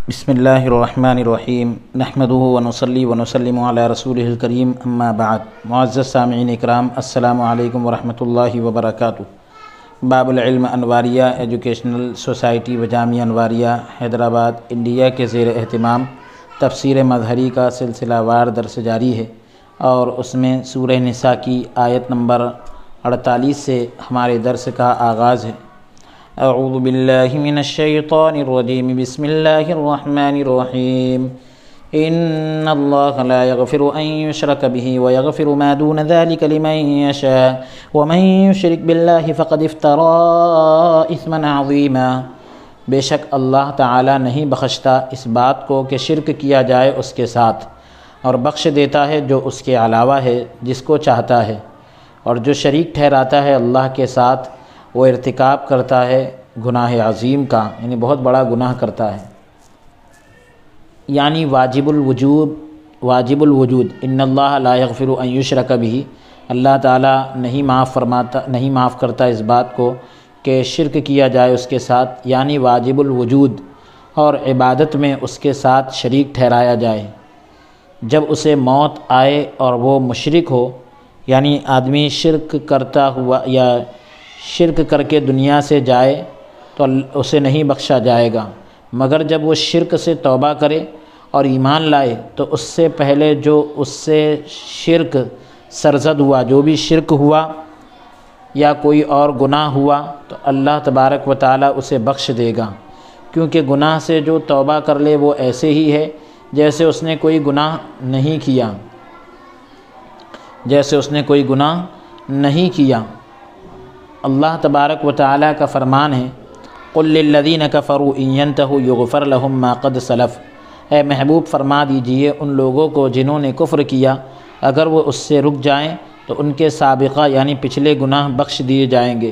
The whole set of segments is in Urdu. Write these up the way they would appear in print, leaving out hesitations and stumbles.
بسم اللہ الرحمن الرحیم نحمده ونصلی ونسلم علی رسولہ الکریم اما بعد۔ معزز سامعین اکرام، السلام علیکم ورحمۃ اللہ وبرکاتہ۔ باب العلم انواریہ ایجوکیشنل سوسائٹی و جامعہ انواریہ حیدرآباد انڈیا کے زیر اہتمام تفسیر مظہری کا سلسلہ وار درس جاری ہے، اور اس میں سورہ نساء کی آیت نمبر 48 سے ہمارے درس کا آغاز ہے۔ اعوذ باللہ من الشیطان الرجیم، بسم اللہ الرحمن الرحیم۔ ان اللہ لا یغفر ان یشرک بہ ویغفر ما دون ذلک لمن یشاء ومن یشرک باللہ فقد افتری اثما عظیما۔ بے شک اللہ تعالی نہیں بخشتا اس بات کو کہ شرک کیا جائے اس کے ساتھ، اور بخش دیتا ہے جو اس کے علاوہ ہے جس کو چاہتا ہے، اور جو شریک ٹھہراتا ہے اللہ کے ساتھ وہ ارتکاب کرتا ہے گناہ عظیم کا، یعنی بہت بڑا گناہ کرتا ہے، یعنی واجب الوجود۔ ان اللہ لا یغفر ان یشرک بہ، اللہ تعالیٰ نہیں معاف کرتا اس بات کو کہ شرک کیا جائے اس کے ساتھ، یعنی واجب الوجود، اور عبادت میں اس کے ساتھ شریک ٹھہرایا جائے۔ جب اسے موت آئے اور وہ مشرک ہو، یعنی آدمی شرک کرتا ہوا یا شرک کر کے دنیا سے جائے تو اسے نہیں بخشا جائے گا، مگر جب وہ شرک سے توبہ کرے اور ایمان لائے تو اس سے پہلے جو اس سے شرک سرزد ہوا، جو بھی شرک ہوا یا کوئی اور گناہ ہوا، تو اللہ تبارک و تعالیٰ اسے بخش دے گا، کیونکہ گناہ سے جو توبہ کر لے وہ ایسے ہی ہے جیسے اس نے کوئی گناہ نہیں کیا۔ اللہ تبارک و تعالیٰ کا فرمان ہے، قل للذین کفروا ان ینتہوا یغفر لہم ما قد سلف۔ اے محبوب فرما دیجئے ان لوگوں کو جنہوں نے کفر کیا، اگر وہ اس سے رک جائیں تو ان کے سابقہ یعنی پچھلے گناہ بخش دیے جائیں گے۔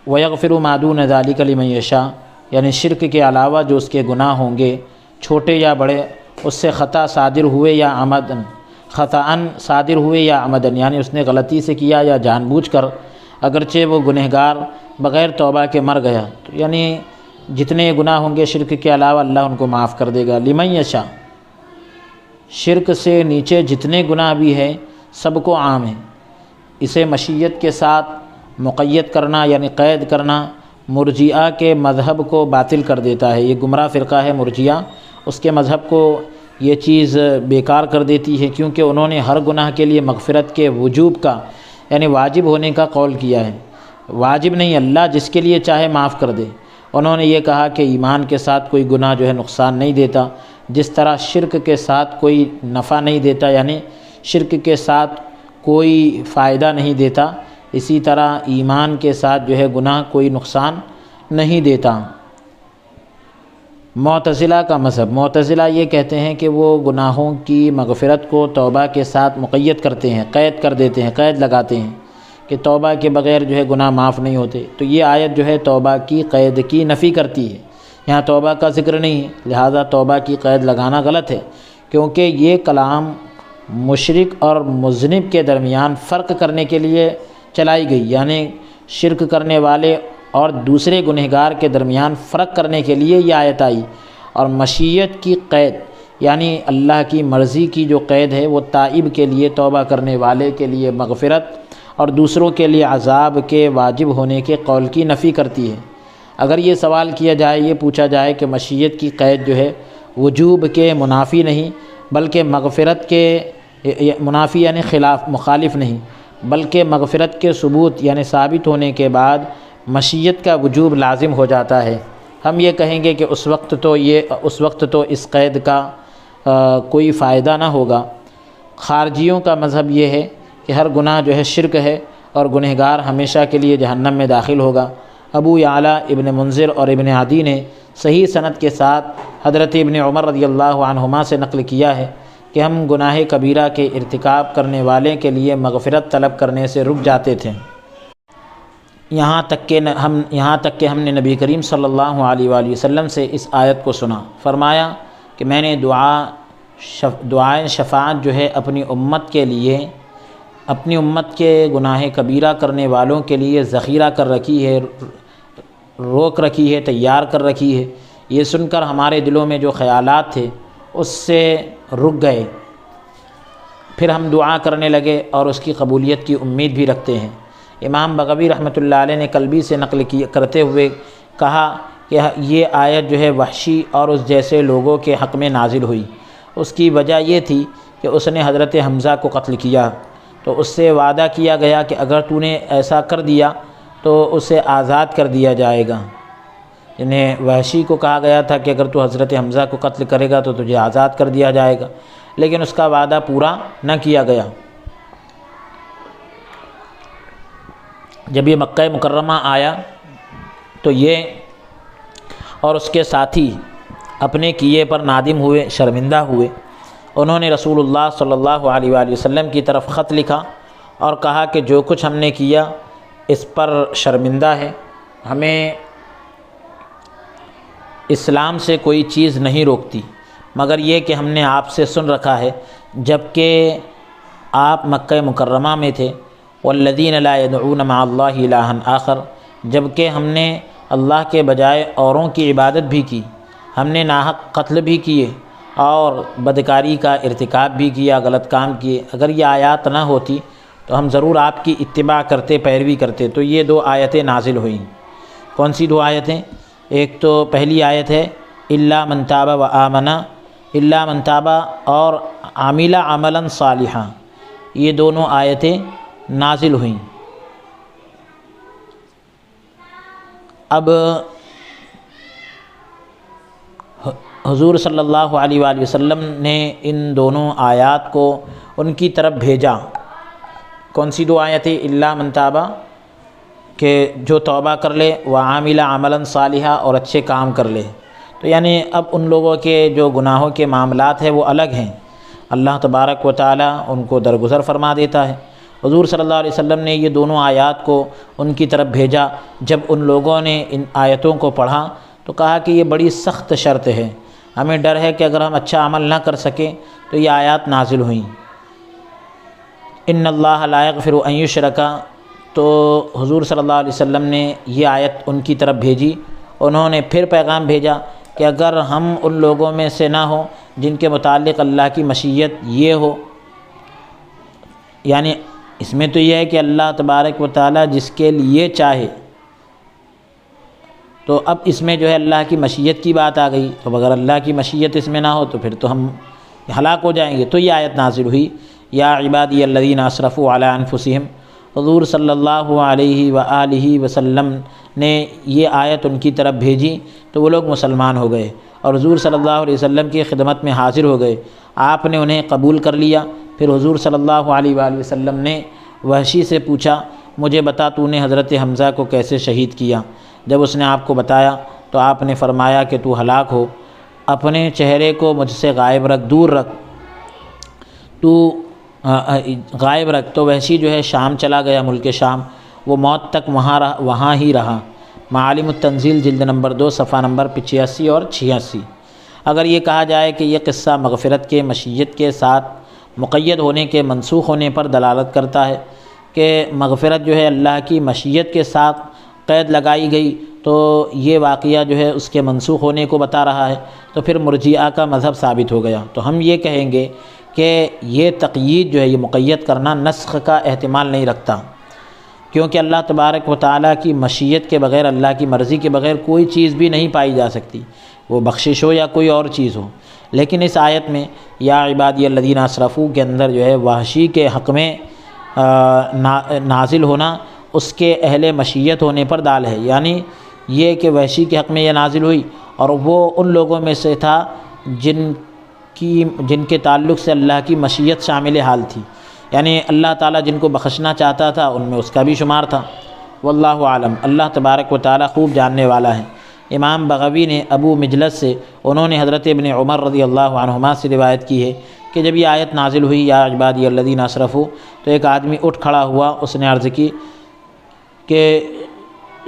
ویغفر ما دون ذلک لمن یشاء، یعنی شرک کے علاوہ جو اس کے گناہ ہوں گے، چھوٹے یا بڑے، اس سے خطأ صادر ہوئے یا عمدن، یعنی اس نے غلطی سے کیا یا جان بوجھ کر، اگرچہ وہ گنہگار بغیر توبہ کے مر گیا، تو یعنی جتنے گناہ ہوں گے شرک کے علاوہ اللہ ان کو معاف کر دے گا۔ لمن یشاء، شرک سے نیچے جتنے گناہ بھی ہیں سب کو عام ہے۔ اسے مشیت کے ساتھ مقید کرنا یعنی قید کرنا مرجئہ کے مذہب کو باطل کر دیتا ہے۔ یہ گمراہ فرقہ ہے مرجئہ، اس کے مذہب کو یہ چیز بیکار کر دیتی ہے، کیونکہ انہوں نے ہر گناہ کے لیے مغفرت کے وجوب کا یعنی واجب ہونے کا قول کیا ہے۔ واجب نہیں، اللہ جس کے لیے چاہے معاف کر دے۔ انہوں نے یہ کہا کہ ایمان کے ساتھ کوئی گناہ جو ہے نقصان نہیں دیتا، جس طرح شرک کے ساتھ کوئی نفع نہیں دیتا، یعنی شرک کے ساتھ کوئی فائدہ نہیں دیتا، اسی طرح ایمان کے ساتھ جو ہے گناہ کوئی نقصان نہیں دیتا۔ معتزلہ کا مذہب، معتزلہ یہ کہتے ہیں کہ وہ گناہوں کی مغفرت کو توبہ کے ساتھ مقید کرتے ہیں، قید کر دیتے ہیں، قید لگاتے ہیں کہ توبہ کے بغیر جو ہے گناہ معاف نہیں ہوتے۔ تو یہ آیت جو ہے توبہ کی قید کی نفی کرتی ہے، یہاں توبہ کا ذکر نہیں ہے، لہذا توبہ کی قید لگانا غلط ہے، کیونکہ یہ کلام مشرک اور مذنب کے درمیان فرق کرنے کے لیے چلائی گئی، یعنی شرک کرنے والے اور دوسرے گنہگار کے درمیان فرق کرنے کے لیے یہ آیت آئی۔ اور مشیت کی قید یعنی اللہ کی مرضی کی جو قید ہے وہ تائب کے لیے، توبہ کرنے والے کے لیے مغفرت اور دوسروں کے لیے عذاب کے واجب ہونے کے قول کی نفی کرتی ہے۔ اگر یہ سوال کیا جائے، یہ پوچھا جائے کہ مشیت کی قید جو ہے وجوب کے منافی نہیں بلکہ مغفرت کے منافی یعنی مخالف نہیں، بلکہ مغفرت کے ثبوت یعنی ثابت ہونے کے بعد مشیت کا وجوب لازم ہو جاتا ہے، ہم یہ کہیں گے کہ اس وقت تو اس قید کا کوئی فائدہ نہ ہوگا۔ خارجیوں کا مذہب یہ ہے کہ ہر گناہ جو ہے شرک ہے اور گنہگار ہمیشہ کے لیے جہنم میں داخل ہوگا۔ ابو یعلا ابن منذر اور ابن عدی نے صحیح سند کے ساتھ حضرت ابن عمر رضی اللہ عنہما سے نقل کیا ہے کہ ہم گناہ کبیرہ کے ارتکاب کرنے والے کے لیے مغفرت طلب کرنے سے رک جاتے تھے، یہاں تک کہ ہم نے نبی کریم صلی اللہ علیہ وآلہ وسلم سے اس آیت کو سنا۔ فرمایا کہ میں نے دعائے شفاعت جو ہے اپنی امت کے گناہ کبیرہ کرنے والوں کے لیے ذخیرہ کر رکھی ہے، روک رکھی ہے، تیار کر رکھی ہے، یہ سن کر ہمارے دلوں میں جو خیالات تھے اس سے رک گئے، پھر ہم دعا کرنے لگے اور اس کی قبولیت کی امید بھی رکھتے ہیں۔ امام بغوی رحمۃ اللہ علیہ نے کلبی سے نقل کرتے ہوئے کہا کہ یہ آیت جو ہے وحشی اور اس جیسے لوگوں کے حق میں نازل ہوئی۔ اس کی وجہ یہ تھی کہ اس نے حضرت حمزہ کو قتل کیا، تو اس سے وعدہ کیا گیا کہ اگر تو نے ایسا کر دیا تو اسے آزاد کر دیا جائے گا۔ انہیں وحشی کو کہا گیا تھا کہ اگر تو حضرت حمزہ کو قتل کرے گا تو تجھے آزاد کر دیا جائے گا، لیکن اس کا وعدہ پورا نہ کیا گیا۔ جب یہ مکہ مکرمہ آیا تو یہ اور اس کے ساتھی اپنے کیے پر نادم ہوئے، شرمندہ ہوئے۔ انہوں نے رسول اللہ صلی اللہ علیہ وآلہ وسلم کی طرف خط لکھا اور کہا کہ جو کچھ ہم نے کیا اس پر شرمندہ ہے، ہمیں اسلام سے کوئی چیز نہیں روکتی مگر یہ کہ ہم نے آپ سے سن رکھا ہے جب کہ آپ مکہ مکرمہ میں تھے، والذین لا يدعون مع اللہ الہا آخر، جب کہ ہم نے اللہ کے بجائے اوروں کی عبادت بھی کی، ہم نے ناحق قتل بھی کیے اور بدکاری کا ارتکاب بھی کیا، غلط کام کیے۔ اگر یہ آیات نہ ہوتی تو ہم ضرور آپ کی اتباع کرتے، پیروی کرتے۔ تو یہ دو آیتیں نازل ہوئیں۔ کون سی دو آیتیں؟ ایک تو پہلی آیت ہے الا من تاب و آمن، الا من تاب اور عامل عملا صالحا، یہ دونوں آیتیں نازل ہوئیں۔ اب حضور صلی اللہ علیہ وآلہ وسلم نے ان دونوں آیات کو ان کی طرف بھیجا۔ کون سی دو آیتیں؟ الا من تاب کہ جو توبہ کر لے، وعامل عملا صالحا اور اچھے کام کر لے۔ تو یعنی اب ان لوگوں کے جو گناہوں کے معاملات ہیں وہ الگ ہیں، اللہ تبارک و تعالیٰ ان کو درگزر فرما دیتا ہے۔ حضور صلی اللہ علیہ وسلم نے یہ دونوں آیات کو ان کی طرف بھیجا۔ جب ان لوگوں نے ان آیتوں کو پڑھا تو کہا کہ یہ بڑی سخت شرط ہے، ہمیں ڈر ہے کہ اگر ہم اچھا عمل نہ کر سکیں تو یہ آیات نازل ہوئیں۔ ان اللہ لا یغفر ان یشرک، تو حضور صلی اللہ علیہ وسلم نے یہ آیت ان کی طرف بھیجی۔ انہوں نے پھر پیغام بھیجا کہ اگر ہم ان لوگوں میں سے نہ ہوں جن کے متعلق اللہ کی مشیت یہ ہو، یعنی اس میں تو یہ ہے کہ اللہ تبارک و تعالیٰ جس کے لیے چاہے، تو اب اس میں جو ہے اللہ کی مشیت کی بات آ گئی، تو اگر اللہ کی مشیت اس میں نہ ہو تو پھر تو ہم ہلاک ہو جائیں گے۔ تو یہ آیت نازل ہوئی، یا عبادی الذین اسرفوا علی انفسہم۔ حضور صلی اللہ علیہ وآلہ وسلم نے یہ آیت ان کی طرف بھیجی تو وہ لوگ مسلمان ہو گئے اور حضور صلی اللہ علیہ وسلم کی خدمت میں حاضر ہو گئے۔ آپ نے انہیں قبول کر لیا۔ پھر حضور صلی اللہ علیہ وآلہ وسلم نے وحشی سے پوچھا، مجھے بتا تو نے حضرت حمزہ کو کیسے شہید کیا؟ جب اس نے آپ کو بتایا تو آپ نے فرمایا کہ تو ہلاک ہو، اپنے چہرے کو مجھ سے غائب رکھ، دور رکھ، تو غائب رکھ۔ تو وحشی جو ہے شام چلا گیا، ملک شام، وہ موت تک وہاں ہی رہا۔ معالم التنزیل جلد نمبر 2 صفحہ نمبر 85 اور 86۔ اگر یہ کہا جائے کہ یہ قصہ مغفرت کے مشیت کے ساتھ مقید ہونے کے منسوخ ہونے پر دلالت کرتا ہے کہ مغفرت جو ہے اللہ کی مشیت کے ساتھ قید لگائی گئی، تو یہ واقعہ جو ہے اس کے منسوخ ہونے کو بتا رہا ہے، تو پھر مرجئہ کا مذہب ثابت ہو گیا۔ تو ہم یہ کہیں گے کہ یہ تقیید جو ہے، یہ مقید کرنا نسخ کا احتمال نہیں رکھتا، کیونکہ اللہ تبارک و تعالیٰ کی مشیت کے بغیر، اللہ کی مرضی کے بغیر کوئی چیز بھی نہیں پائی جا سکتی، وہ بخشش ہو یا کوئی اور چیز ہو۔ لیکن اس آیت میں یا عبادی الذین اسرفوا کے اندر جو ہے وحشی کے حق میں نازل ہونا اس کے اہل مشیت ہونے پر دال ہے، یعنی یہ کہ وحشی کے حق میں یہ نازل ہوئی اور وہ ان لوگوں میں سے تھا جن کے تعلق سے اللہ کی مشیت شامل حال تھی، یعنی اللہ تعالیٰ جن کو بخشنا چاہتا تھا ان میں اس کا بھی شمار تھا۔ واللہ عالم، اللہ تبارک و تعالیٰ خوب جاننے والا ہے۔ امام بغوی نے ابو مجلس سے، انہوں نے حضرت ابن عمر رضی اللہ عنہما سے روایت کی ہے کہ جب یہ آیت نازل ہوئی یا عبادی الذین اسرفوا، تو ایک آدمی اٹھ کھڑا ہوا، اس نے عرض کی کہ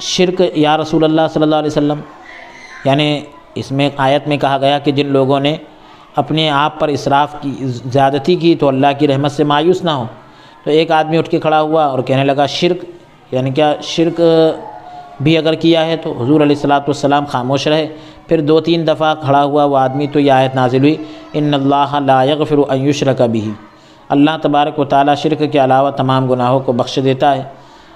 شرک یا رسول اللہ صلی اللہ علیہ وسلم، یعنی اس میں آیت میں کہا گیا کہ جن لوگوں نے اپنے آپ پر اسراف کی، زیادتی کی، تو اللہ کی رحمت سے مایوس نہ ہو۔ تو ایک آدمی اٹھ کے کھڑا ہوا اور کہنے لگا شرک، یعنی کیا شرک بھی اگر کیا ہے تو حضور علیہ الصلوۃ والسلام خاموش رہے، پھر 2-3 دفعہ کھڑا ہوا وہ آدمی تو یہ آیت نازل ہوئی، ان اللہ لا یغفر ان یشرک بہ، اللہ تبارک و تعالیٰ شرک کے علاوہ تمام گناہوں کو بخش دیتا ہے۔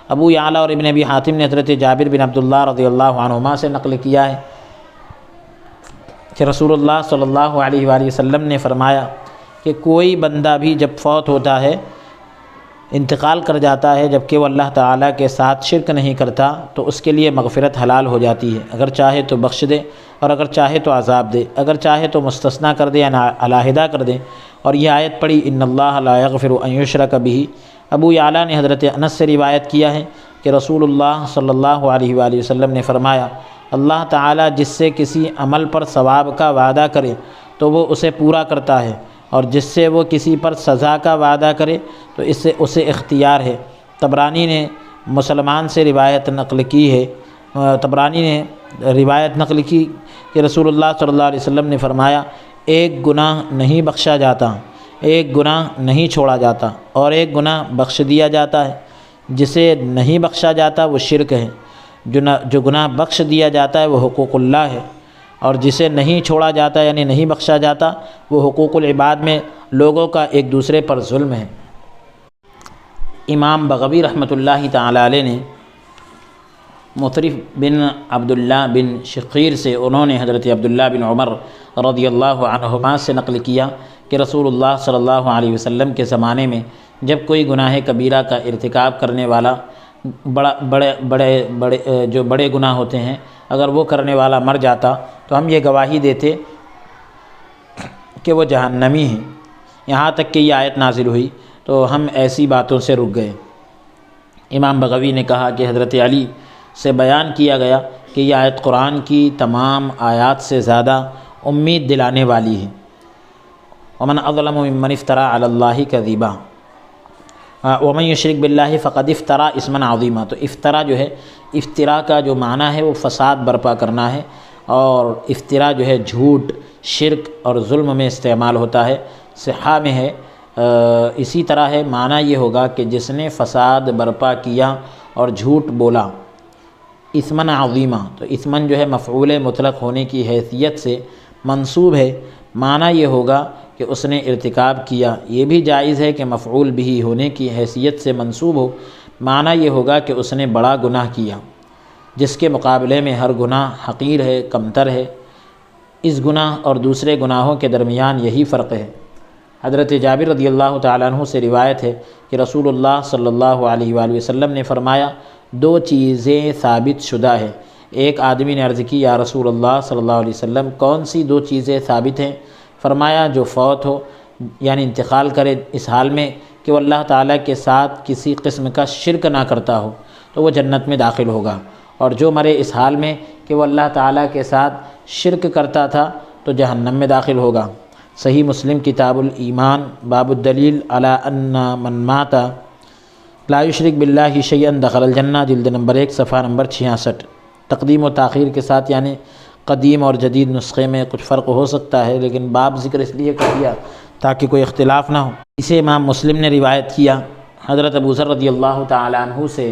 ابو یعلا اور ابن ابی حاتم نے حضرت جابر بن عبداللہ رضی اللہ عنہما سے نقل کیا ہے کہ رسول اللہ صلی اللہ علیہ وآلہ وسلم نے فرمایا کہ کوئی بندہ بھی جب فوت ہوتا ہے، انتقال کر جاتا ہے جبکہ وہ اللہ تعالیٰ کے ساتھ شرک نہیں کرتا، تو اس کے لیے مغفرت حلال ہو جاتی ہے، اگر چاہے تو بخش دے اور اگر چاہے تو عذاب دے، اگر چاہے تو مستثنیٰ کر دے یا علیحدہ کر دے۔ اور یہ آیت پڑھی ان اللہ لا یغفر ان یشرک بہ۔ ابو یعلا نے حضرت انس سے روایت کیا ہے کہ رسول اللہ صلی اللہ علیہ وآلہ وسلم نے فرمایا، اللہ تعالیٰ جس سے کسی عمل پر ثواب کا وعدہ کرے تو وہ اسے پورا کرتا ہے، اور جس سے وہ کسی پر سزا کا وعدہ کرے تو اس سے اسے اختیار ہے۔ طبرانی نے مسلمان سے روایت نقل کی ہے، طبرانی نے روایت نقل کی کہ رسول اللہ صلی اللہ علیہ وسلم نے فرمایا، ایک گناہ نہیں بخشا جاتا، ایک گناہ نہیں چھوڑا جاتا، اور ایک گناہ بخش دیا جاتا ہے۔ جسے نہیں بخشا جاتا وہ شرک ہے، جو گناہ بخش دیا جاتا ہے وہ حقوق اللہ ہے، اور جسے نہیں چھوڑا جاتا یعنی نہیں بخشا جاتا وہ حقوق العباد میں لوگوں کا ایک دوسرے پر ظلم ہے۔ امام بغوی رحمۃ اللہ تعالی علیہ نے مطرف بن عبداللہ بن شقیر سے، انہوں نے حضرت عبداللہ بن عمر رضی اللہ عنہما سے نقل کیا کہ رسول اللہ صلی اللہ علیہ وسلم کے زمانے میں جب کوئی گناہ کبیرہ کا ارتکاب کرنے والا جو بڑے گناہ ہوتے ہیں اگر وہ کرنے والا مر جاتا تو ہم یہ گواہی دیتے کہ وہ جہنمی ہیں، یہاں تک کہ یہ آیت نازل ہوئی تو ہم ایسی باتوں سے رک گئے۔ امام بغوی نے کہا کہ حضرت علی سے بیان کیا گیا کہ یہ آیت قرآن کی تمام آیات سے زیادہ امید دلانے والی ہے۔ ومن اظلم ممن افترى علی اللہ کذبا ومن یشرک باللہ فقد افترى اسما عظیما۔ تو افطرا جو ہے، افطرا کا جو معنی ہے وہ فساد برپا کرنا ہے، اور افطرا جو ہے جھوٹ، شرک اور ظلم میں استعمال ہوتا ہے، صحہ میں ہے۔ اسی طرح ہے معنی یہ ہوگا کہ جس نے فساد برپا کیا اور جھوٹ بولا، اسمن عظیمہ۔ تو اسمن جو ہے مفعول مطلق ہونے کی حیثیت سے منصوب ہے، معنی یہ ہوگا کہ اس نے ارتکاب کیا۔ یہ بھی جائز ہے کہ مفعول بھی ہونے کی حیثیت سے منصوب ہو، معنی یہ ہوگا کہ اس نے بڑا گناہ کیا، جس کے مقابلے میں ہر گناہ حقیر ہے، کمتر ہے۔ اس گناہ اور دوسرے گناہوں کے درمیان یہی فرق ہے۔ حضرت جابر رضی اللہ تعالیٰ عنہ سے روایت ہے کہ رسول اللہ صلی اللہ علیہ وآلہ وسلم نے فرمایا، 2 چیزیں ثابت شدہ ہے۔ ایک آدمی نے عرض کی، یا رسول اللہ صلی اللہ علیہ وسلم کون سی 2 چیزیں ثابت ہیں؟ فرمایا، جو فوت ہو یعنی انتقال کرے اس حال میں کہ وہ اللہ تعالیٰ کے ساتھ کسی قسم کا شرک نہ کرتا ہو تو وہ جنت میں داخل ہوگا، اور جو مرے اس حال میں کہ وہ اللہ تعالیٰ کے ساتھ شرک کرتا تھا تو جہنم میں داخل ہوگا۔ صحیح مسلم کتاب الایمان باب الدلیل علی ان من مات لا یشرک باللہ شیئا دخل الجنہ، جلد نمبر 1 صفحہ نمبر 66۔ تقدیم و تاخیر کے ساتھ یعنی قدیم اور جدید نسخے میں کچھ فرق ہو سکتا ہے، لیکن باب ذکر اس لیے کر دیا تاکہ کوئی اختلاف نہ ہو۔ اسے امام مسلم نے روایت کیا، حضرت ابو ذر رضی اللہ تعالی عنہ سے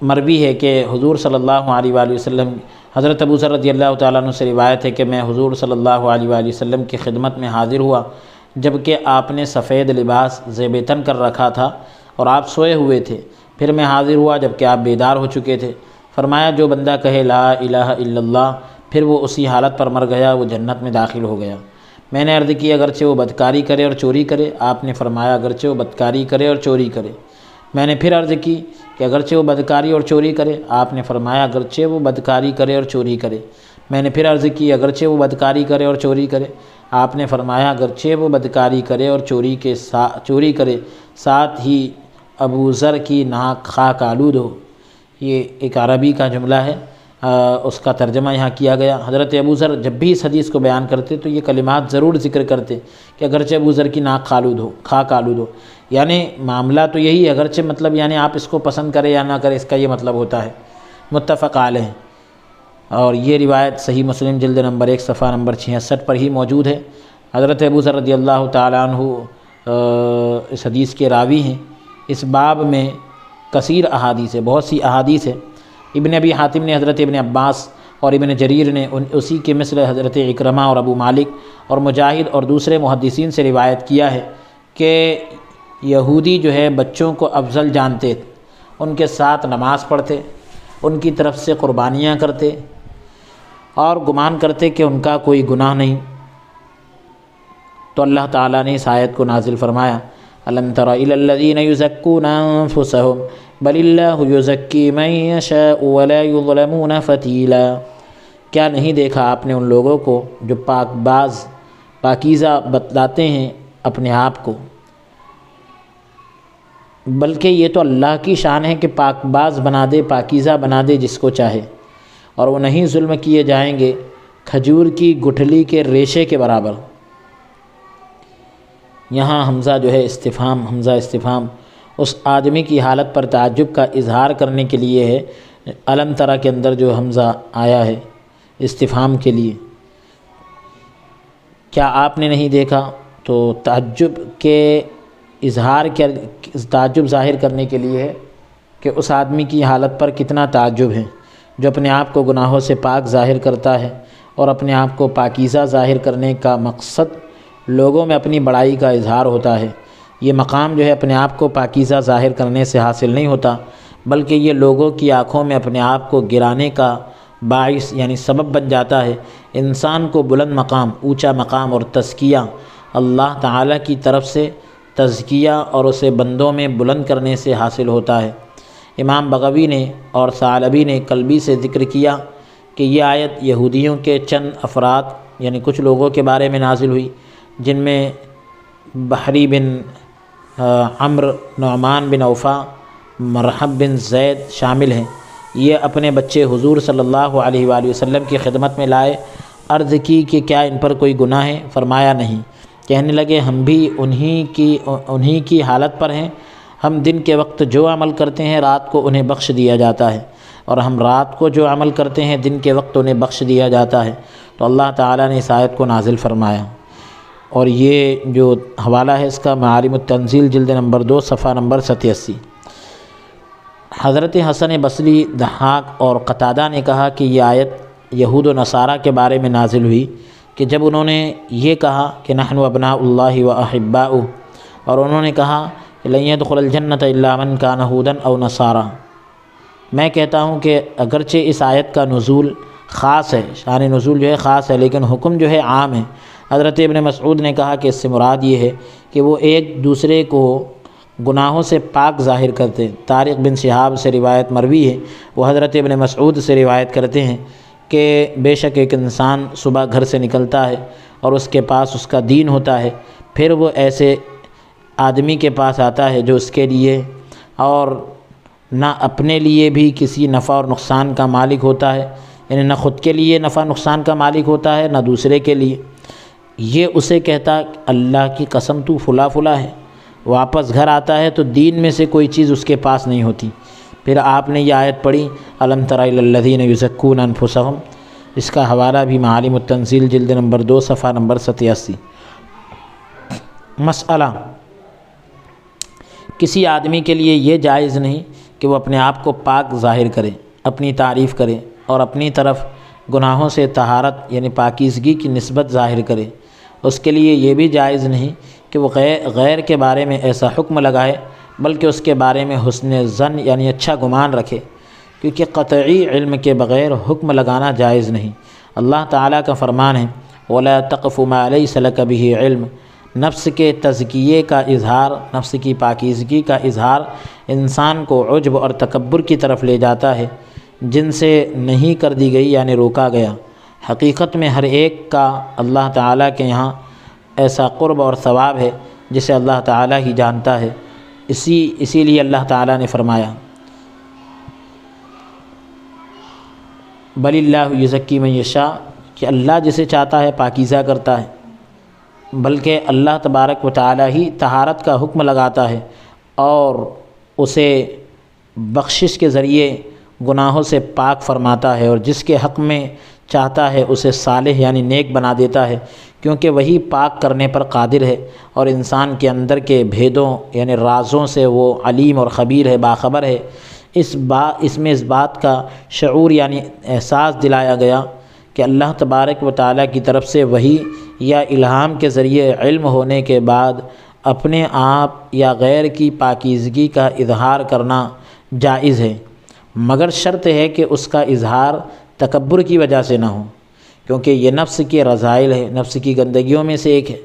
مروی ہے کہ حضور صلی اللہ علیہ وآلہ وسلم، حضرت ابو ذر رضی اللہ تعالیٰ عنہ سے روایت ہے کہ میں حضور صلی اللہ علیہ وآلہ وسلم کی خدمت میں حاضر ہوا جبکہ آپ نے سفید لباس زیب تن کر رکھا تھا اور آپ سوئے ہوئے تھے۔ پھر میں حاضر ہوا جبکہ آپ بیدار ہو چکے تھے۔ فرمایا، جو بندہ کہے لا الہ الا اللہ پھر وہ اسی حالت پر مر گیا وہ جنت میں داخل ہو گیا۔ میں نے عرض کی، اگرچہ وہ بدکاری کرے اور چوری کرے؟ آپ نے فرمایا، اگرچہ وہ بدکاری کرے اور چوری کرے۔ میں نے پھر عرض کی کہ اگرچہ وہ بدکاری اور چوری کرے؟ آپ نے فرمایا، اگرچہ وہ بدکاری کرے اور چوری کرے۔ میں نے پھر عرض کی، اگرچہ وہ بدکاری کرے اور چوری کرے؟ آپ نے فرمایا، اگرچہ وہ بدکاری کرے اور چوری کرے، ساتھ ہی ابو ذر کی ناک خاک آلود ہو۔ یہ ایک عربی کا جملہ ہے، اس کا ترجمہ یہاں کیا گیا۔ حضرت ابو ذر جب بھی اس حدیث کو بیان کرتے تو یہ کلمات ضرور ذکر کرتے کہ اگرچہ ابو ذر کی ناک خاک آلود ہو، یعنی معاملہ تو یہی ہے، اگرچہ مطلب یعنی آپ اس کو پسند کرے یا نہ کرے، اس کا یہ مطلب ہوتا ہے۔ متفق علیہ، اور یہ روایت صحیح مسلم جلد نمبر 1 صفحہ نمبر 66 پر ہی موجود ہے۔ حضرت ابو ذر رضی اللہ تعالیٰ عنہ اس حدیث کے راوی ہیں۔ اس باب میں کثیر احادیث ہے، بہت سی احادیث ہے۔ ابن ابی حاتم نے حضرت ابن عباس اور ابن جریر نے اسی کے مثل حضرت اکرمہ اور ابو مالک اور مجاہد اور دوسرے محدثین سے روایت کیا ہے کہ یہودی جو ہے بچوں کو افضل جانتے، ان کے ساتھ نماز پڑھتے، ان کی طرف سے قربانیاں کرتے اور گمان کرتے کہ ان کا کوئی گناہ نہیں۔ تو اللہ تعالیٰ نے اس آیت کو نازل فرمایا، الم تر الی الذین یزکون انفسهم بل اللہ یزکی من یشاء ولا یظلمون فتیلا۔ کیا نہیں دیکھا آپ نے ان لوگوں کو جو پاک باز پاکیزہ بتلاتے ہیں اپنے آپ کو، بلکہ یہ تو اللہ کی شان ہے کہ پاک باز بنا دے، پاکیزہ بنا دے جس کو چاہے، اور وہ نہیں ظلم کیے جائیں گے کھجور کی گٹھلی کے ریشے کے برابر۔ یہاں حمزہ جو ہے استفہام، حمزہ استفہام اس آدمی کی حالت پر تعجب کا اظہار کرنے کے لیے ہے۔ الم ترا کے اندر جو حمزہ آیا ہے استفہام کے لیے، کیا آپ نے نہیں دیکھا، تو تعجب کے اظہار کے تعجب ظاہر کرنے کے لیے ہے کہ اس آدمی کی حالت پر کتنا تعجب ہے جو اپنے آپ کو گناہوں سے پاک ظاہر کرتا ہے، اور اپنے آپ کو پاکیزہ ظاہر کرنے کا مقصد لوگوں میں اپنی بڑائی کا اظہار ہوتا ہے۔ یہ مقام جو ہے اپنے آپ کو پاکیزہ ظاہر کرنے سے حاصل نہیں ہوتا، بلکہ یہ لوگوں کی آنکھوں میں اپنے آپ کو گرانے کا باعث یعنی سبب بن جاتا ہے۔ انسان کو بلند مقام، اونچا مقام اور تزکیہ اللہ تعالیٰ کی طرف سے تزکیہ اور اسے بندوں میں بلند کرنے سے حاصل ہوتا ہے۔ امام بغوی نے اور ثعلبی نے کلبی سے ذکر کیا کہ یہ آیت یہودیوں کے چند افراد یعنی کچھ لوگوں کے بارے میں نازل ہوئی، جن میں بحری بن عمرو، نعمان بن اوفا، مرحب بن زید شامل ہیں۔ یہ اپنے بچے حضور صلی اللہ علیہ وآلہ وسلم کی خدمت میں لائے، عرض کی کہ کیا ان پر کوئی گناہ ہے؟ فرمایا نہیں۔ کہنے لگے ہم بھی انہی کی حالت پر ہیں، ہم دن کے وقت جو عمل کرتے ہیں رات کو انہیں بخش دیا جاتا ہے، اور ہم رات کو جو عمل کرتے ہیں دن کے وقت انہیں بخش دیا جاتا ہے۔ تو اللہ تعالیٰ نے اس آیت کو نازل فرمایا، اور یہ جو حوالہ ہے اس کا معالم التنزیل جلد نمبر 2 صفحہ نمبر 87۔ حضرت حسن بصری، ضحاک اور قتادہ نے کہا کہ یہ آیت یہود و نصارہ کے بارے میں نازل ہوئی کہ جب انہوں نے یہ کہا کہ نحن ابناء اللہ و احباؤہ، اور انہوں نے کہا کہ لن يدخل الجنۃ الا من کان یہودا او نصارا۔ میں کہتا ہوں کہ اگرچہ اس آیت کا نزول خاص ہے، شان نزول جو ہے خاص ہے، لیکن حکم جو ہے عام ہے۔ حضرت ابن مسعود نے کہا کہ اس سے مراد یہ ہے کہ وہ ایک دوسرے کو گناہوں سے پاک ظاہر کرتے۔ طارق بن شہاب سے روایت مروی ہے، وہ حضرت ابن مسعود سے روایت کرتے ہیں کہ بے شک ایک انسان صبح گھر سے نکلتا ہے اور اس کے پاس اس کا دین ہوتا ہے، پھر وہ ایسے آدمی کے پاس آتا ہے جو اس کے لیے اور نہ اپنے لیے بھی کسی نفع اور نقصان کا مالک ہوتا ہے، یعنی نہ خود کے لیے نفع نقصان کا مالک ہوتا ہے نہ دوسرے کے لیے۔ یہ اسے کہتا اللہ کی قسم تو فلاں فلاں ہے، واپس گھر آتا ہے تو دین میں سے کوئی چیز اس کے پاس نہیں ہوتی۔ پھر آپ نے یہ آیت پڑھی الم تر الی الذین یزکون انفسہم، اس کا حوالہ بھی معالم التنزیل جلد نمبر 2 صفحہ نمبر 87۔ مسئلہ، کسی آدمی کے لیے یہ جائز نہیں کہ وہ اپنے آپ کو پاک ظاہر کرے، اپنی تعریف کرے اور اپنی طرف گناہوں سے طہارت یعنی پاکیزگی کی نسبت ظاہر کرے۔ اس کے لیے یہ بھی جائز نہیں کہ وہ غیر کے بارے میں ایسا حکم لگائے، بلکہ اس کے بارے میں حسن ظن یعنی اچھا گمان رکھے، کیونکہ قطعی علم کے بغیر حکم لگانا جائز نہیں۔ اللہ تعالیٰ کا فرمان ہے وَلَا تَقْفُ مَا لَيْسَ لَكَ بِهِ علم۔ نفس کے تزکیے کا اظہار، نفس کی پاکیزگی کا اظہار انسان کو عجب اور تکبر کی طرف لے جاتا ہے، جن سے نہیں کر دی گئی یعنی روکا گیا۔ حقیقت میں ہر ایک کا اللہ تعالیٰ کے یہاں ایسا قرب اور ثواب ہے جسے اللہ تعالیٰ ہی جانتا ہے۔ اسی لیے اللہ تعالیٰ نے فرمایا بل اللہ یزکی من یشاء، کہ اللہ جسے چاہتا ہے پاکیزہ کرتا ہے، بلکہ اللہ تبارک و تعالیٰ ہی طہارت کا حکم لگاتا ہے اور اسے بخشش کے ذریعے گناہوں سے پاک فرماتا ہے، اور جس کے حق میں چاہتا ہے اسے صالح یعنی نیک بنا دیتا ہے، کیونکہ وہی پاک کرنے پر قادر ہے اور انسان کے اندر کے بھیدوں یعنی رازوں سے وہ علیم اور خبیر ہے، باخبر ہے۔ اس میں اس بات کا شعور یعنی احساس دلایا گیا کہ اللہ تبارک و تعالیٰ کی طرف سے وحی یا الہام کے ذریعے علم ہونے کے بعد اپنے آپ یا غیر کی پاکیزگی کا اظہار کرنا جائز ہے، مگر شرط ہے کہ اس کا اظہار تکبر کی وجہ سے نہ ہو، کیونکہ یہ نفس کے رذائل ہے، نفس کی گندگیوں میں سے ایک ہے۔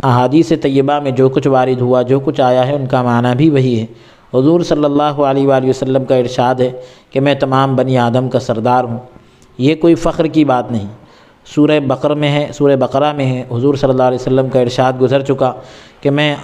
احادیث طیبہ میں جو کچھ وارد ہوا، جو کچھ آیا ہے، ان کا معنی بھی وہی ہے۔ حضور صلی اللہ علیہ وآلہ وسلم کا ارشاد ہے کہ میں تمام بنی آدم کا سردار ہوں، یہ کوئی فخر کی بات نہیں۔ سورہ بقرہ میں ہے حضور صلی اللہ علیہ وسلم کا ارشاد گزر چکا کہ میں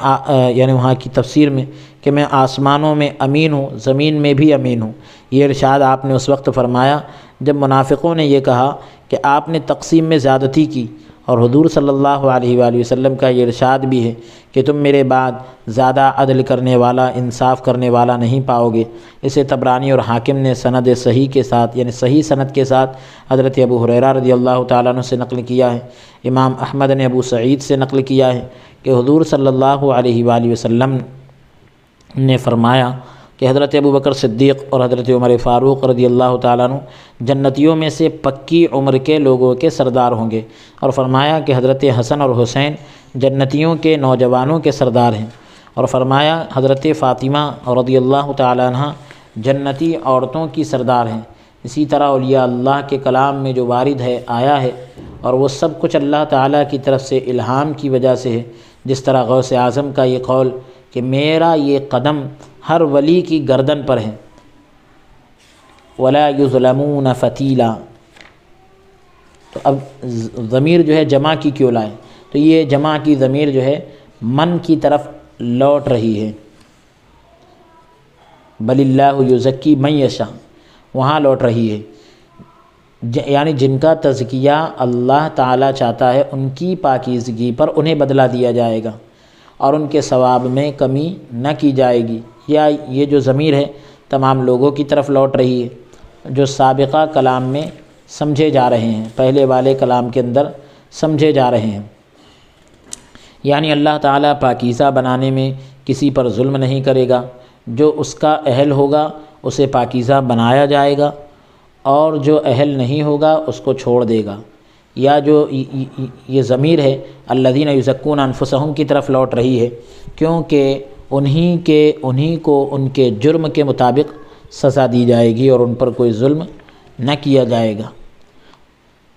یعنی وہاں کی تفسیر میں کہ میں آسمانوں میں امین ہوں، زمین میں بھی امین ہوں۔ یہ ارشاد آپ نے اس وقت فرمایا جب منافقوں نے یہ کہا کہ آپ نے تقسیم میں زیادتی کی، اور حضور صلی اللہ علیہ وآلہ وسلم کا یہ ارشاد بھی ہے کہ تم میرے بعد زیادہ عدل کرنے والا، انصاف کرنے والا نہیں پاؤ گے۔ اسے طبرانی اور حاکم نے سند صحیح کے ساتھ یعنی صحیح سند کے ساتھ حضرت ابو ہریرہ رضی اللہ تعالیٰ عنہ سے نقل کیا ہے۔ امام احمد نے ابو سعید سے نقل کیا ہے کہ حضور صلی اللہ علیہ وآلہ وسلم نے فرمایا کہ حضرت ابو بکر صدیق اور حضرت عمر فاروق رضی اللہ تعالیٰ عنہ جنتیوں میں سے پکی عمر کے لوگوں کے سردار ہوں گے، اور فرمایا کہ حضرت حسن اور حسین جنتیوں کے نوجوانوں کے سردار ہیں، اور فرمایا حضرت فاطمہ رضی اللہ تعالیٰ عنہ جنتی عورتوں کی سردار ہیں۔ اسی طرح اولیاء اللہ کے کلام میں جو وارد ہے، آیا ہے، اور وہ سب کچھ اللہ تعالیٰ کی طرف سے الہام کی وجہ سے ہے، جس طرح غوث اعظم کا یہ قول کہ میرا یہ قدم ہر ولی کی گردن پر ہے، وَلَا يُظْلَمُونَ فَتِيلًا۔ تو اب ضمیر جو ہے جمع کی کیوں لائے؟ تو یہ جمع کی ضمیر جو ہے من کی طرف لوٹ رہی ہے، بل اللہ یزکی من یشاء، وہاں لوٹ رہی ہے، یعنی جن کا تزکیہ اللہ تعالیٰ چاہتا ہے ان کی پاکیزگی پر انہیں بدلہ دیا جائے گا اور ان کے ثواب میں کمی نہ کی جائے گی۔ یا یہ جو ضمیر ہے تمام لوگوں کی طرف لوٹ رہی ہے جو سابقہ کلام میں سمجھے جا رہے ہیں، پہلے والے کلام کے اندر سمجھے جا رہے ہیں، یعنی اللہ تعالیٰ پاکیزہ بنانے میں کسی پر ظلم نہیں کرے گا، جو اس کا اہل ہوگا اسے پاکیزہ بنایا جائے گا، اور جو اہل نہیں ہوگا اس کو چھوڑ دے گا۔ یا جو یہ ضمیر ہے الذین یزکون انفسہم کی طرف لوٹ رہی ہے، کیونکہ انہی کو ان کے جرم کے مطابق سزا دی جائے گی اور ان پر کوئی ظلم نہ کیا جائے گا۔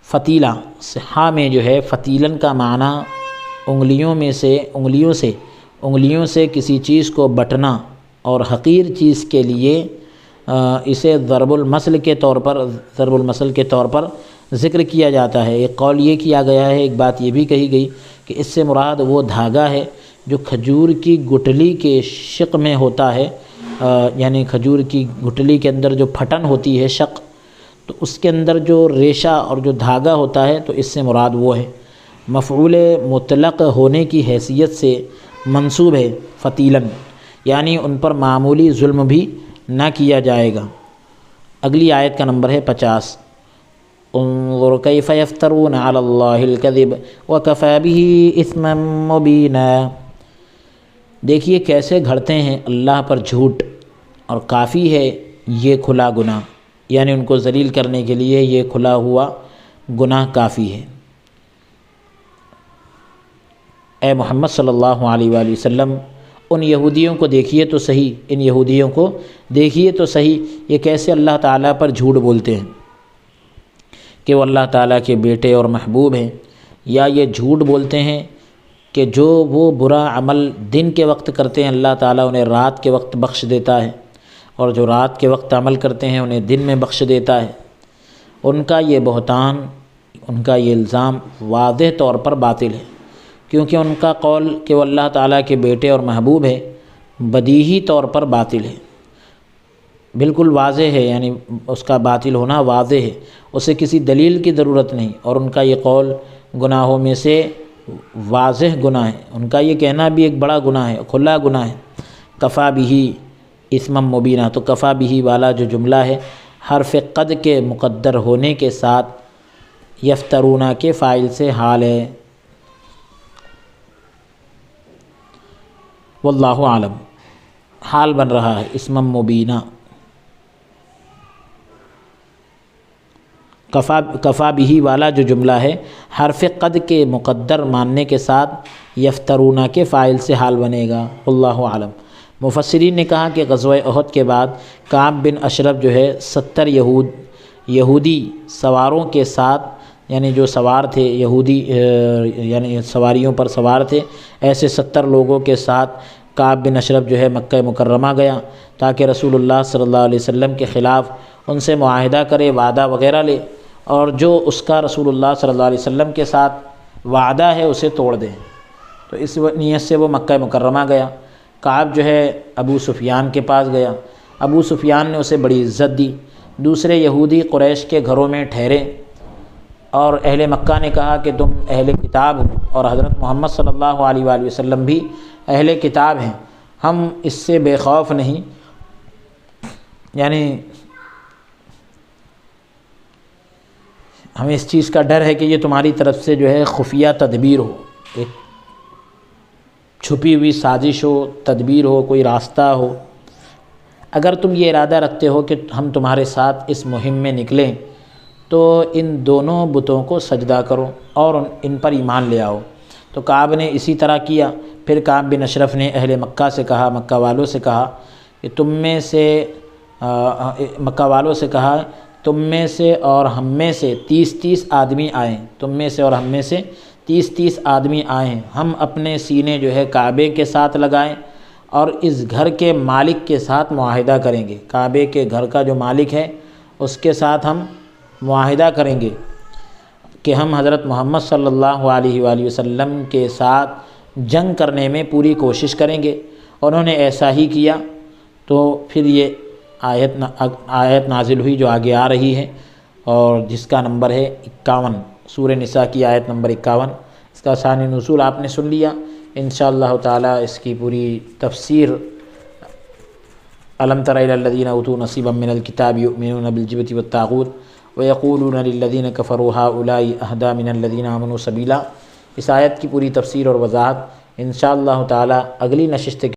فتیلہ صحا میں جو ہے فتیلن کا معنی انگلیوں سے کسی چیز کو بٹنا، اور حقیر چیز کے لیے اسے ضرب المثل کے طور پر ذکر کیا جاتا ہے۔ ایک قول یہ کیا گیا ہے، ایک بات یہ بھی کہی گئی کہ اس سے مراد وہ دھاگا ہے جو کھجور کی گٹلی کے شق میں ہوتا ہے، یعنی کھجور کی گٹلی کے اندر جو پھٹن ہوتی ہے شق، تو اس کے اندر جو ریشہ اور جو دھاگا ہوتا ہے، تو اس سے مراد وہ ہے۔ مفعول مطلق ہونے کی حیثیت سے منصوب ہے فتیلن، یعنی ان پر معمولی ظلم بھی نہ کیا جائے گا۔ اگلی آیت کا نمبر ہے 50۔ انظر کیف یفترون علی اللہ الکذب وکفی بہ اثما مبینا۔ دیکھیے کیسے گھڑتے ہیں اللہ پر جھوٹ، اور کافی ہے یہ کھلا گناہ، یعنی ان کو ذلیل کرنے کے لیے یہ کھلا ہوا گناہ کافی ہے۔ اے محمد صلی اللہ علیہ وآلہ وسلم ان یہودیوں کو دیکھیے تو صحیح، یہ کیسے اللہ تعالیٰ پر جھوٹ بولتے ہیں کہ وہ اللہ تعالیٰ کے بیٹے اور محبوب ہیں، یا یہ جھوٹ بولتے ہیں کہ جو وہ برا عمل دن کے وقت کرتے ہیں اللہ تعالیٰ انہیں رات کے وقت بخش دیتا ہے، اور جو رات کے وقت عمل کرتے ہیں انہیں دن میں بخش دیتا ہے۔ ان کا یہ بہتان، ان کا یہ الزام واضح طور پر باطل ہے، کیونکہ ان کا قول کہ وہ اللہ تعالیٰ کے بیٹے اور محبوب ہے بدیہی طور پر باطل ہے، بالکل واضح ہے، یعنی اس کا باطل ہونا واضح ہے، اسے کسی دلیل کی ضرورت نہیں، اور ان کا یہ قول گناہوں میں سے واضح گناہ ہے، ان کا یہ کہنا بھی ایک بڑا گناہ ہے، کھلا گناہ ہے۔ کفا بہ اثما مبینہ، تو کفا بہ والا جو جملہ ہے حرف قد کے مقدر ہونے کے ساتھ یفترونہ کے فاعل سے حال ہے۔ واللہ عالم، حال بن رہا ہے اسما مبینہ، کفا بھی والا جو جملہ ہے حرف قد کے مقدر ماننے کے ساتھ یفترون کے فاعل سے حال بنے گا، واللہ عالم۔ مفسرین نے کہا کہ غزوہ احد کے بعد کعب بن اشرف جو ہے 70 یہودی سواروں کے ساتھ، یعنی جو سوار تھے یہودی یعنی سواریوں پر سوار تھے، ایسے 70 لوگوں کے ساتھ کعب بن اشرف جو ہے مکہ مکرمہ گیا تاکہ رسول اللہ صلی اللہ علیہ وسلم کے خلاف ان سے معاہدہ کرے، وعدہ وغیرہ لے، اور جو اس کا رسول اللہ صلی اللہ علیہ وسلم کے ساتھ وعدہ ہے اسے توڑ دیں۔ تو اس نیت سے وہ مکہ مکرمہ گیا۔ کعب جو ہے ابو سفیان کے پاس گیا، ابو سفیان نے اسے بڑی عزت دی، دوسرے یہودی قریش کے گھروں میں ٹھہرے، اور اہل مکہ نے کہا کہ تم اہل کتاب ہو اور حضرت محمد صلی اللہ علیہ وآلہ وسلم بھی اہل کتاب ہیں، ہم اس سے بے خوف نہیں، یعنی ہمیں اس چیز کا ڈر ہے کہ یہ تمہاری طرف سے جو ہے خفیہ تدبیر ہو، ایک چھپی ہوئی سازش ہو، تدبیر ہو، کوئی راستہ ہو۔ اگر تم یہ ارادہ رکھتے ہو کہ ہم تمہارے ساتھ اس مہم میں نکلیں تو ان دونوں بتوں کو سجدہ کرو اور ان پر ایمان لے آؤ۔ تو کعب نے اسی طرح کیا۔ پھر کعب بن اشرف نے اہل مکہ سے کہا، مکہ والوں سے کہا کہ تم میں سے اور ہم میں سے 30 آدمی آئیں، تم میں سے اور ہم میں سے 30 آدمی آئیں، ہم اپنے سینے جو ہے کعبے کے ساتھ لگائیں اور اس گھر کے مالک کے ساتھ معاہدہ کریں گے، کعبے کے گھر کا جو مالک ہے اس کے ساتھ ہم معاہدہ کریں گے کہ ہم حضرت محمد صلی اللہ علیہ وآلہ وسلم کے ساتھ جنگ کرنے میں پوری کوشش کریں گے۔ انہوں نے ایسا ہی کیا۔ تو پھر یہ آیت نازل ہوئی جو آگے آ رہی ہے اور جس کا نمبر ہے 51، سورہ نساء کی آیت نمبر 51۔ اس کا شان نزول آپ نے سن لیا، انشاءاللہ تعالی اس کی پوری تفسیر الم تر الی الذین اوتوا نصیبا من الکتاب یؤمنون بالجبت والطاغوت ویقولون للذین کفروا ہؤلاء اہدی من الذین آمنوا سبیلا، اس آیت کی پوری تفسیر اور وضاحت انشاءاللہ تعالی اگلی نشست